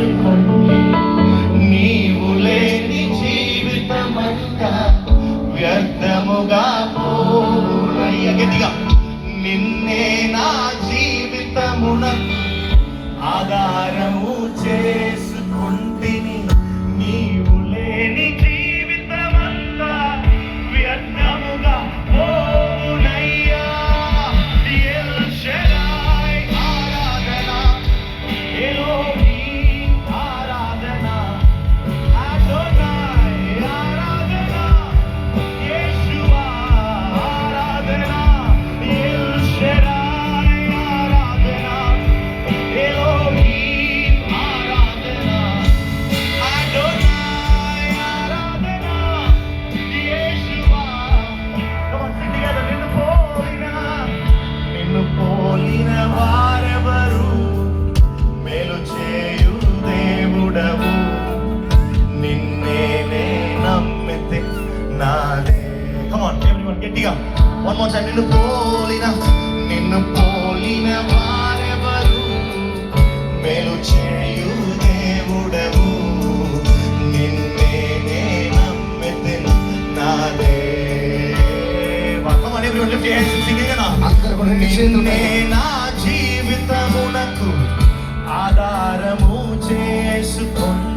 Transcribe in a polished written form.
చేసుకొని నీవు లేని జీవితమంతా వ్యర్థముగా పోవునయ్య. గట్టిగా నిన్నే నా జీవితమున ఆధారము చేసుకుంటిని, నీవు లేని జీవితమంతా వ్యర్థముగా పోవునయ్యా. ఎల్ షడాయ్ ఆరాధన, ఎలోహీం ఆరాధన, అదోనాయ్ ఆరాధన, యేషువా ఆరాధన, ఎల్ షడాయ్ ఆరాధన, ఎలోహీం ఆరాధన, అదోనాయ్ ఆరాధన, Yeshua. Come on, sing together. నిన్ను పోలిన వారెవరు, మేలు చేయు దేవుడవు, నిన్నే నమ్మితే నాదే. Come on, everyone, గట్టిగా one more time. నిన్ను పోలిన వారెవరు, మేలు చేయు దేవుడవు, నిన్నే నమ్మితే నాదే. Come on, everyone, lift your hands and sing it again. అందరూ కూడా నిన్నే నా జీవితమునకు ఆధారము చేసుకొని